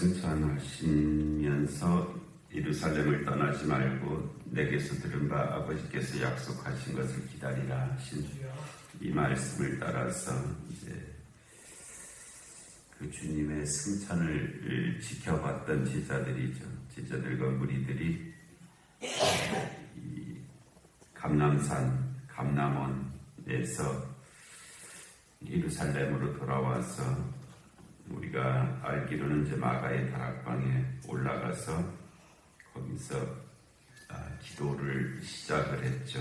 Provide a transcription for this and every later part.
승천하시면서 예루살렘을 떠나지 말고 내게서 들은 바 아버지께서 약속하신 것을 기다리라 하신 이 말씀을 따라서 이제 그 주님의 승천을 지켜봤던 제자들이죠. 제자들과 무리들이 이 감람산 감람원에서 예루살렘으로 돌아와서 우리가 알기로는 이제 마가의 다락방에 올라가서 거기서 기도를 시작을 했죠.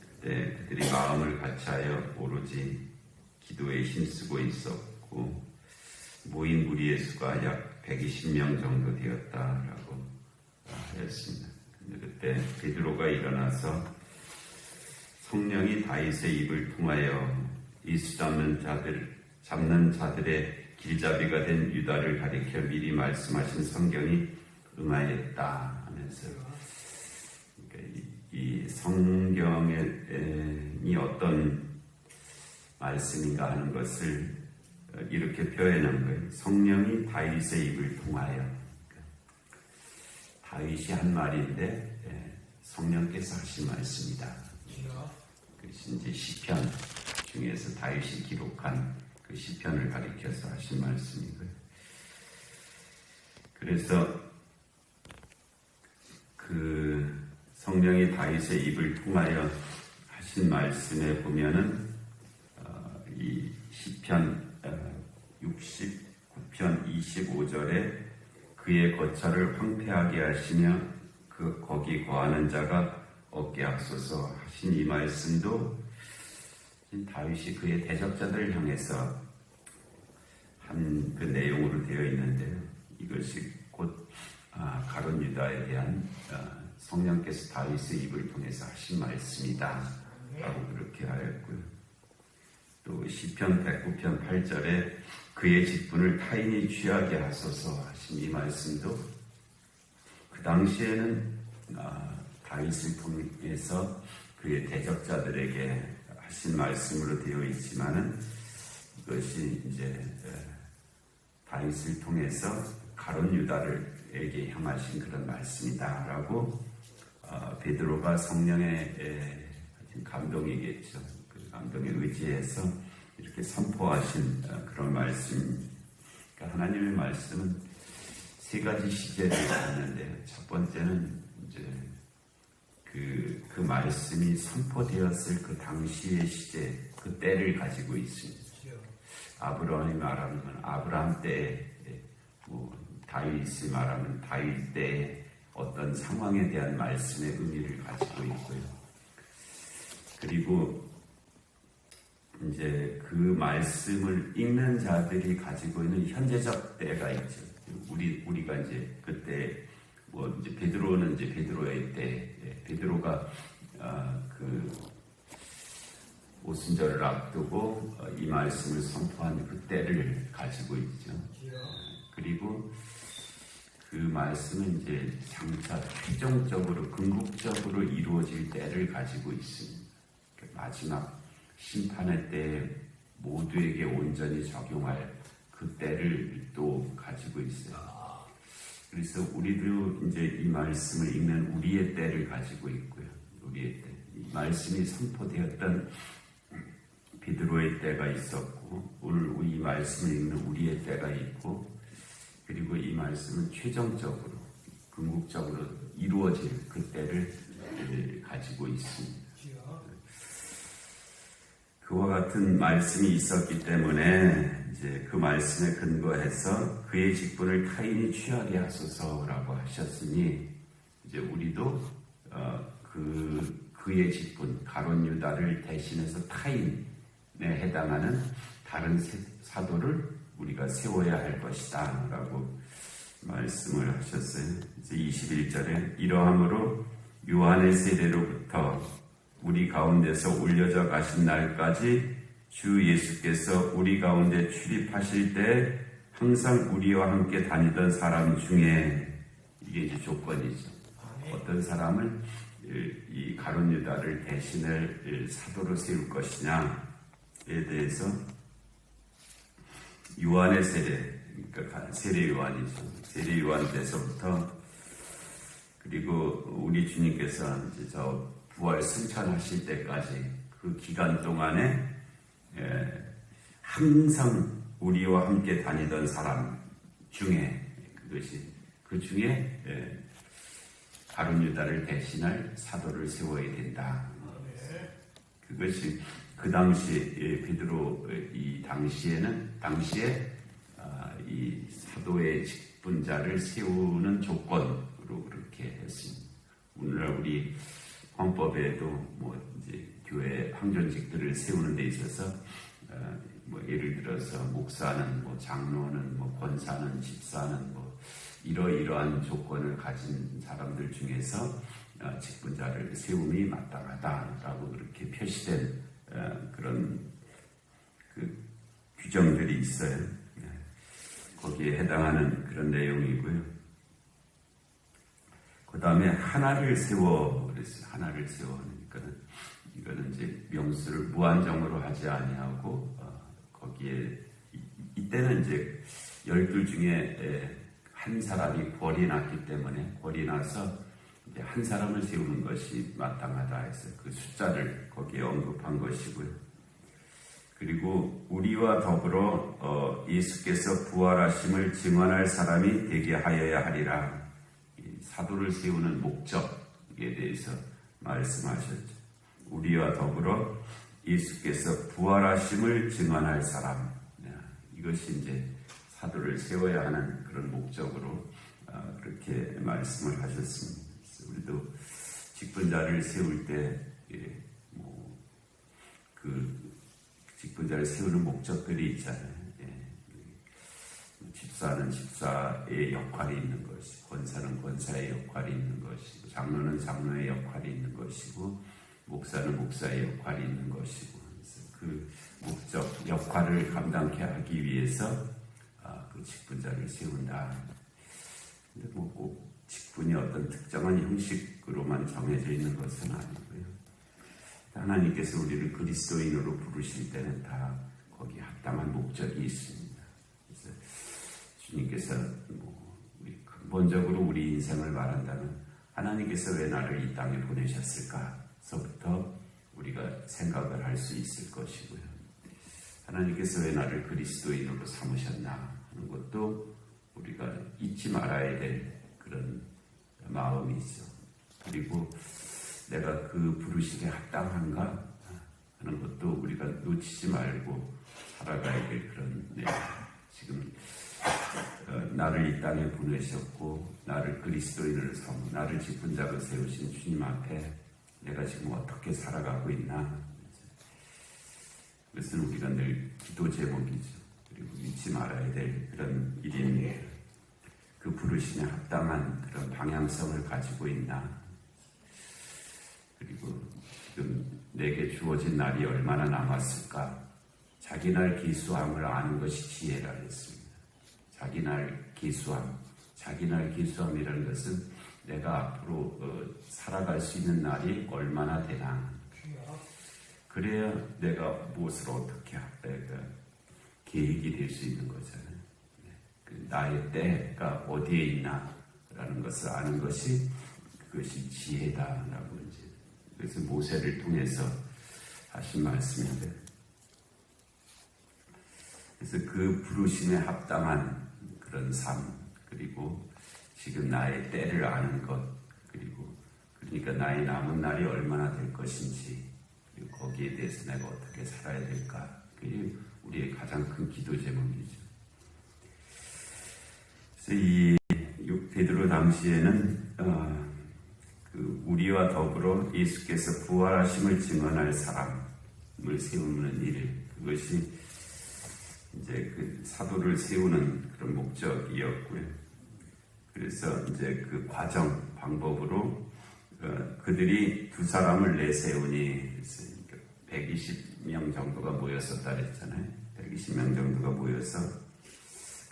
그때 그들이 마음을 같이하여 오로지 기도에 힘쓰고 있었고 모인 무리의 수가 약 120명 정도 되었다라고 했습니다. 근데 그때 베드로가 일어나서 성령이 다윗의 입을 통하여 이수 잡는 자들의 길잡이가 된 유다를 가리켜 미리 말씀하신 성경이 응하였다 하면서 그러니까 이 성경이 어떤 말씀인가 하는 것을 이렇게 표현한 거예요. 성령이 다윗의 입을 통하여. 다윗이 한 말인데 성령께서 하신 말씀이다. 그것이 이제 시편 중에서 다윗이 기록한 그 시편을 가리켜서 하신 말씀이고요. 그래서 그 성령이 다윗의 입을 통하여 하신 말씀에 보면은 이 시편 69편 25절에 그의 거처를 황폐하게 하시며 거기 거하는 자가 없게 하소서 하신 이 말씀도 다윗이 그의 대적자들을 향해서 한 그 내용으로 되어 있는데요. 이것이 곧 가룟 유다에 대한 성령께서 다윗의 입을 통해서 하신 말씀이다 라고 그렇게 하였고요. 또 시편 109편 8절에 그의 직분을 타인이 취하게 하소서 하신 이 말씀도 그 당시에는 다윗을 통해서 그의 대적자들에게 하신 말씀으로 되어 있지만은 이것이 이제 다윗을 통해서 가룟 유다를에게 향하신 그런 말씀이다라고 베드로가 성령의 감동이겠죠. 그 감동에 의지해서 이렇게 선포하신 그런 말씀. 그러니까 하나님의 말씀은 세 가지 시제를 갖는데 첫 번째는 이제 그 말씀이 선포되었을 그 당시의 시제, 그 때를 가지고 있습니다. 아브라함이 말하면 아브라함 때에, 다윗이 말하면 다윗 때의 어떤 상황에 대한 말씀의 의미를 가지고 있고요. 그리고 이제 그 말씀을 읽는 자들이 가지고 있는 현재적 때가 있죠. 우리가 이제 그때 이제 베드로는 이제 베드로의 때, 베드로가 그 오순절을 앞두고 이 말씀을 선포한 그 때를 가지고 있죠. 그리고 그 말씀은 이제 장차 최종적으로 궁극적으로 이루어질 때를 가지고 있습니다. 마지막 심판의 때에 모두에게 온전히 적용할 그 때를 또 가지고 있어요. 그래서 우리도 이제 이 말씀을 읽는 우리의 때를 가지고 있고요. 우리의 때. 이 말씀이 선포되었던 베드로의 때가 있었고, 오늘 이 말씀을 읽는 우리의 때가 있고, 그리고 이 말씀은 최종적으로, 궁극적으로 이루어질 그 때를 가지고 있습니다. 그와 같은 말씀이 있었기 때문에 이제 그 말씀에 근거해서 그의 직분을 타인이 취하게 하소서라고 하셨으니 이제 우리도 그의 직분 가룟 유다를 대신해서 타인에 해당하는 다른 사도를 우리가 세워야 할 것이다 라고 말씀을 하셨어요. 이제 21절에 이러함으로 요한의 세례로부터 우리 가운데서 올려져 가신 날까지 주 예수께서 우리 가운데 출입하실 때 항상 우리와 함께 다니던 사람 중에 이게 이제 조건이죠. 어떤 사람을 이 가룟 유다를 대신할 사도로 세울 것이냐에 대해서 요한의 세례 그러니까 세례요한이죠. 세례요한 때서부터 그리고 우리 주님께서 이제 저 부활 승천하실 때까지 그 기간 동안에 항상 우리와 함께 다니던 사람 중에 그 중에 가룟 유다를 대신할 사도를 세워야 된다. 그것이 그 당시 베드로 이 당시에 이 사도의 직분자를 세우는 조건으로 그렇게 했습니다. 오늘날 우리 헌법에도 뭐 이제 교회 황존직들을 세우는 데 있어서 뭐 예를 들어서 목사는 뭐 장로는 뭐 권사는 집사는 뭐 이러이러한 조건을 가진 사람들 중에서 직분자를 세움이 마땅하다라고 그렇게 표시된 그런 그 규정들이 있어요. 거기에 해당하는 그런 내용이고요. 그 다음에 하나를 세워 그랬어요. 하나를 세워하니까 이거는 이제 명수를 무한정으로 하지 아니하고 거기에 이때는 이제 12 중에 한 사람이 궐이 났기 때문에 궐이 나서 이제 한 사람을 세우는 것이 마땅하다 해서 그 숫자를 거기에 언급한 것이고요. 그리고 우리와 더불어 예수께서 부활하심을 증언할 사람이 되게 하여야 하리라. 사도를 세우는 목적에 대해서 말씀하셨죠. 우리와 더불어 예수께서 부활하심을 증언할 사람. 이것이 이제 사도를 세워야 하는 그런 목적으로 그렇게 말씀을 하셨습니다. 우리도 직분자를 세울 때 그 직분자를 세우는 목적들이 있잖아요. 집사는 집사의 역할이 있는 것이고, 권사는 권사의 역할이 있는 것이고, 장로는 장로의 역할이 있는 것이고, 목사는 목사의 역할이 있는 것이고, 그래서 그 목적, 역할을 감당케 하기 위해서 그 직분자를 세운다. 근데 뭐 꼭 직분이 어떤 특정한 형식으로만 정해져 있는 것은 아니고요. 하나님께서 우리를 그리스도인으로 부르실 때는 다 거기에 합당한 목적이 있습니다. 그래서 주님께서 우리 근본적으로 우리 인생을 말한다면 하나님께서 왜 나를 이 땅에 보내셨을까서부터 우리가 생각을 할 수 있을 것이고요. 하나님께서 왜 나를 그리스도인으로 삼으셨나 하는 것도 우리가 잊지 말아야 될 그런 마음이죠. 그리고 내가 그 부르심에 합당한가 하는 것도 우리가 놓치지 말고 살아가야 될 그런 지금 나를 이 땅에 보내셨고 나를 그리스도인을 삼고 나를 직분자로 세우신 주님 앞에 내가 지금 어떻게 살아가고 있나, 그것은 우리가 늘 기도 제목이죠. 그리고 잊지 말아야 될 그런 일입니다. 그 부르심에 합당한 그런 방향성을 가지고 있나, 그리고 지금 내게 주어진 날이 얼마나 남았을까. 자기 날 기수함을 아는 것이 지혜라 했습니다. 자기 날 기수함, 자기 날 기수함이라는 것은 내가 앞으로 살아갈 수 있는 날이 얼마나 되나, 그래야 내가 무엇을 어떻게 할까 계획이 될 수 있는 거잖아요. 나의 때가 어디에 있나라는 것을 아는 것이 그것이 지혜다라고 이제 그래서 모세를 통해서 하신 말씀인데, 그래서 그 부르심에 합당한 그런 삶, 그리고 지금 나의 때를 아는 것, 그리고 그러니까 나의 남은 날이 얼마나 될 것인지, 그리고 거기에 대해서 내가 어떻게 살아야 될까, 그게 우리의 가장 큰 기도 제목이죠. 그래서 이 베드로 당시에는 그 우리와 더불어 예수께서 부활하심을 증언할 사람을 세우는 일, 그것이 이제 그 사도를 세우는 그런 목적이었고요. 그래서 이제 그 과정 방법으로 그들이 두 사람을 내세우니 120명 정도가 모였었다 그랬잖아요. 120명 정도가 모여서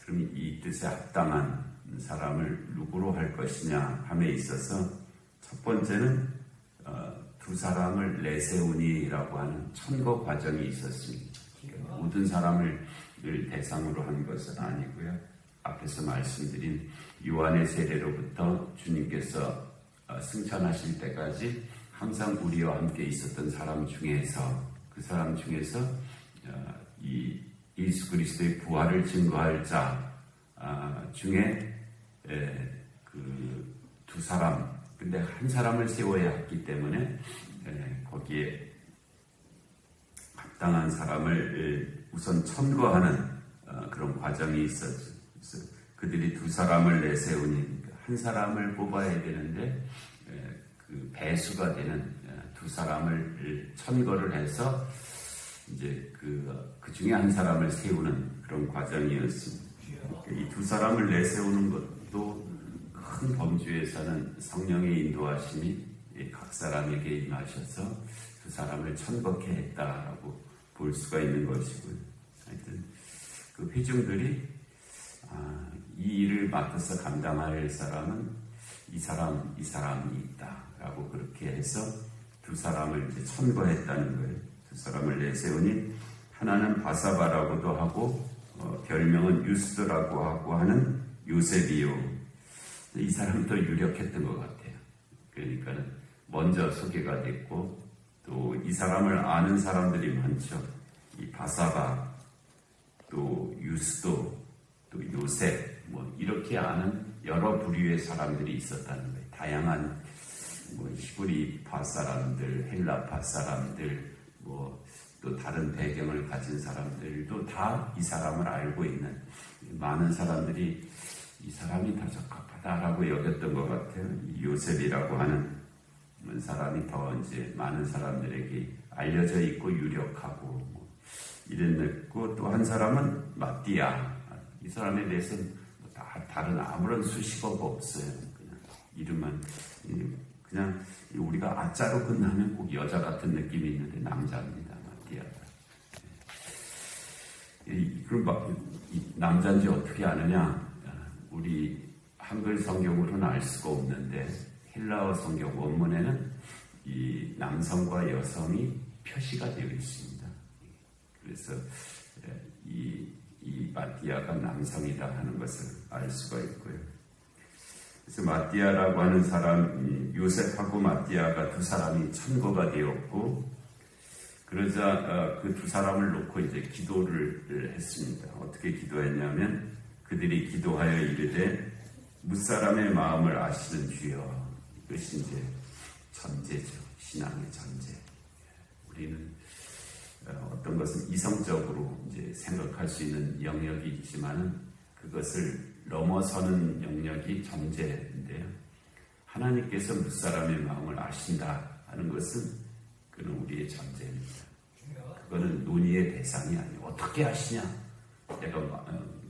그럼 이 뜻에 합당한 사람을 누구로 할 것이냐 함에 있어서 첫 번째는 두 사람을 내세우니라고 하는 천거 과정이 있었습니다. 모든 사람을 대상으로 한 것은 아니고요. 앞에서 말씀드린 요한의 세례로부터 주님께서 승천하실 때까지 항상 우리와 함께 있었던 사람 중에서 그 사람 중에서 이 예수 그리스도의 부활을 증거할 자 중에 그 두 사람, 근데 한 사람을 세워야 했기 때문에 거기에 합당한 사람을 우선 천거하는 그런 과정이 있었죠. 그래서 그들이 두 사람을 내세우니 한 사람을 뽑아야 되는데 그 배수가 되는 두 사람을 천거를 해서 이제 그 중에 한 사람을 세우는 그런 과정이었습니다. 이 두 사람을 내세우는 것도 큰 범주에서는 성령의 인도하심이 각 사람에게 임하셔서 두 사람을 천거케 했다라고 볼 수가 있는 것이고요. 하여튼 그 회중들이 이 일을 맡아서 감당할 사람은 이 사람이 있다라고 그렇게 해서 두 사람을 이제 천거했다는 거예요. 두 사람을 내세우니 하나는 바사바라고도 하고 별명은 유스도라고 하고 하는 요셉이요. 이 사람이 더 유력했던 것 같아요. 그러니까 먼저 소개가 됐고 또 이 사람을 아는 사람들이 많죠. 이 바사바, 또 유스도, 또 요셉, 뭐 이렇게 아는 여러 부류의 사람들이 있었다는 거예요. 다양한 뭐 히브리파 사람들, 헬라파 사람들, 뭐 또 다른 배경을 가진 사람들도 다 이 사람을 알고 있는 많은 사람들이 이 사람이 더 적합하다라고 여겼던 것 같아요. 이 요셉이라고 하는 사람이 더 이제 많은 사람들에게 알려져 있고 유력하고 뭐 이랬고 또 한 사람은 마띠아. 이 사람에 대해서는 다른 아무런 수식어가 없어요. 그냥 이름만 그냥 우리가 아자로 끝나면 꼭 여자 같은 느낌이 있는데 남자입니다. 마띠아가. 그럼 남자인지 어떻게 아느냐? 우리 한글 성경으로는 알 수가 없는데 헬라어 성경 원문에는 이 남성과 여성이 표시가 되어 있습니다. 그래서 이 마띠아가 남성이다 하는 것을 알 수가 있고요. 그래서 마띠아라고 하는 사람, 요셉하고 마띠아가 두 사람이 천거가 되었고, 그러자 그 두 사람을 놓고 이제 기도를 했습니다. 어떻게 기도했냐면 그들이 기도하여 이르되 무사람의 마음을 아시는 주여. 이것이 이제 전제죠. 신앙의 전제. 우리는 어떤 것은 이성적으로 이제 생각할 수 있는 영역이 있지만은 그것을 넘어서는 영역이 전제인데요. 하나님께서 무사람의 마음을 아신다 하는 것은 그는 우리의 전제입니다. 그거는 논의의 대상이 아니에요. 어떻게 아시냐?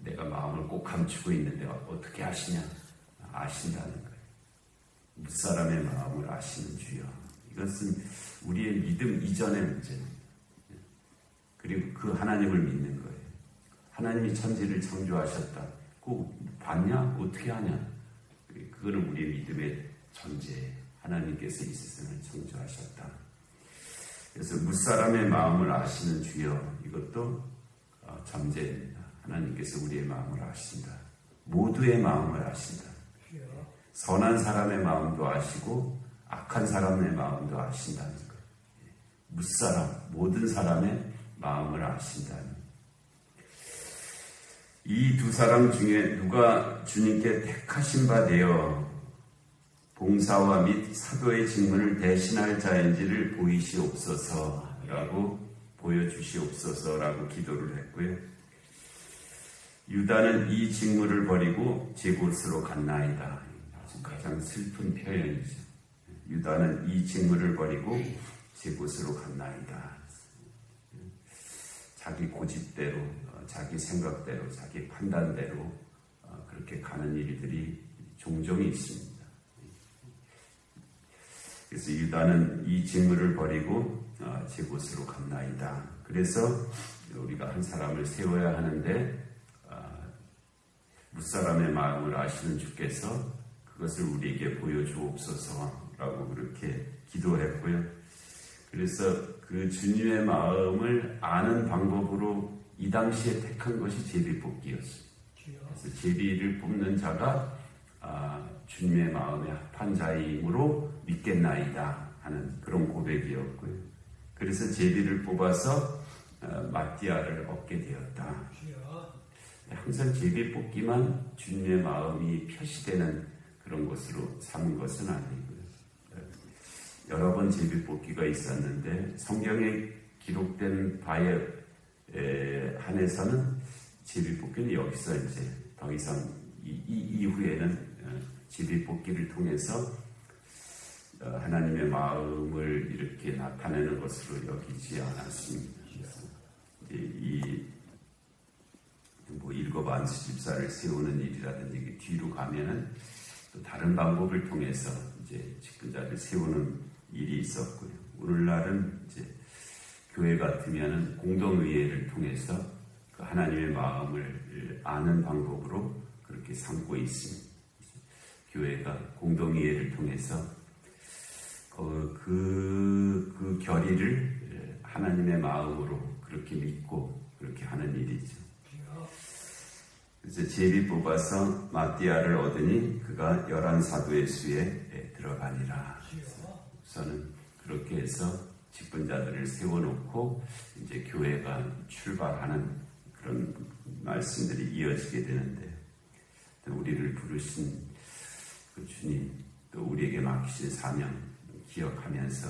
내가 마음을 꼭 감추고 있는데 어떻게 아시냐? 아신다는 거예요. 무사람의 마음을 아시는 주여. 이것은 우리의 믿음 이전의 문제입니다. 그리고 그 하나님을 믿는 거예요. 하나님이 천지를 창조하셨다. 꼭 봤냐? 어떻게 하냐? 그거는 우리의 믿음의 전제예요. 하나님께서 이 세상을 창조하셨다. 그래서 무사람의 마음을 아시는 주여. 이것도 전제입니다. 하나님께서 우리의 마음을 아신다. 모두의 마음을 아신다. 선한 사람의 마음도 아시고 악한 사람의 마음도 아신다는 거예요. 무사람, 모든 사람의 마음을 아신다는. 이 두 사람 중에 누가 주님께 택하신 바 되어 봉사와 및 사도의 직분을 대신할 자인지를 보여주시옵소서라고 기도를 했고요. 유다는 이 직무를 버리고 제 곳으로 갔나이다. 가장 슬픈 표현이죠. 유다는 이 직무를 버리고 제 곳으로 갔나이다. 자기 고집대로, 자기 생각대로, 자기 판단대로 그렇게 가는 일들이 종종 있습니다. 그래서 유다는 이 직무를 버리고 제 곳으로 갔나이다. 그래서 우리가 한 사람을 세워야 하는데 무사람의 마음을 아시는 주께서 그것을 우리에게 보여주옵소서라고 그렇게 기도했고요. 그래서 그 주님의 마음을 아는 방법으로 이 당시에 택한 것이 제비뽑기였어요. 그래서 제비를 뽑는 자가 주님의 마음에 합한 자이므로 믿겠나이다 하는 그런 고백이었고요. 그래서 제비를 뽑아서 마띠아를 얻게 되었다. 항상 제비 뽑기만 주님의 마음이 표시되는 그런 것으로 삼은 것은 아니고요. 여러 번 제비 뽑기가 있었는데 성경에 기록된 바에 한해서는 제비 뽑기는 여기서 이제 더 이상 이 이후에는 제비 뽑기를 통해서 하나님의 마음을 이렇게 나타내는 것으로 여기지 않았습니다. 뭐 일곱 안수집사를 세우는 일이라든지 뒤로 가면은 또 다른 방법을 통해서 이제 직분자를 세우는 일이 있었고요. 오늘날은 이제 교회 같으면은 공동의회를 통해서 그 하나님의 마음을 아는 방법으로 그렇게 삼고 있습니다. 교회가 공동의회를 통해서 그 결의를 하나님의 마음으로 그렇게 믿고 그렇게 하는 일이죠. 그래서 제비 뽑아서 마띠아를 얻으니 그가 11사도의 수에 들어가니라. 우선은 그렇게 해서 직분자들을 세워놓고 이제 교회가 출발하는 그런 말씀들이 이어지게 되는데, 우리를 부르신 그 주님, 또 우리에게 맡기신 사명 기억하면서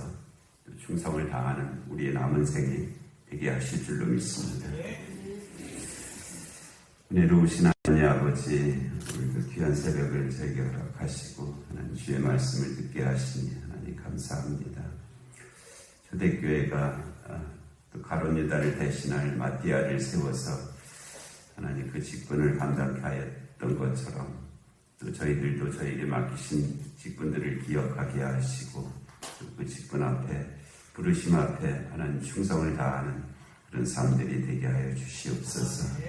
또 충성을 다하는 우리의 남은 생이 되게 하실 줄로 믿습니다. 은혜로우신 하나님 아버지, 우리 귀한 새벽을 저에게 허락하시고 하나님 주의 말씀을 듣게 하시니 하나님 감사합니다. 초대교회가 또 가룟 유다를 대신할 마띠아를 세워서 하나님 그 직분을 감당케 하였던 것처럼 또 저희들도 저에게 맡기신 직분들을 기억하게 하시고 그 직분 앞에 부르심 앞에 하나님 충성을 다하는 그런 삶들이 되게 하여 주시옵소서.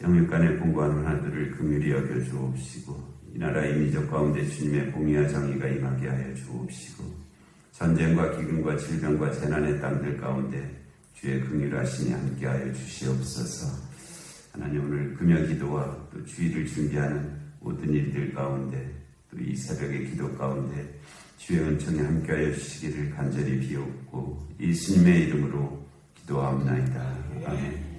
영육간에 공부하는 하나들을 긍휼히 여겨 주옵시고 이 나라 인민족 가운데 주님의 공의와 정의가 임하게 하여 주옵시고 전쟁과 기근과 질병과 재난의 땅들 가운데 주의 긍휼하심이 함께하여 주시옵소서. 하나님 오늘 금요 기도와 또 주일을 준비하는 모든 일들 가운데 또 이 새벽의 기도 가운데 주의 은총이 함께하여 주시기를 간절히 비옵고 예수님의 이름으로 기도하옵나이다. 아멘.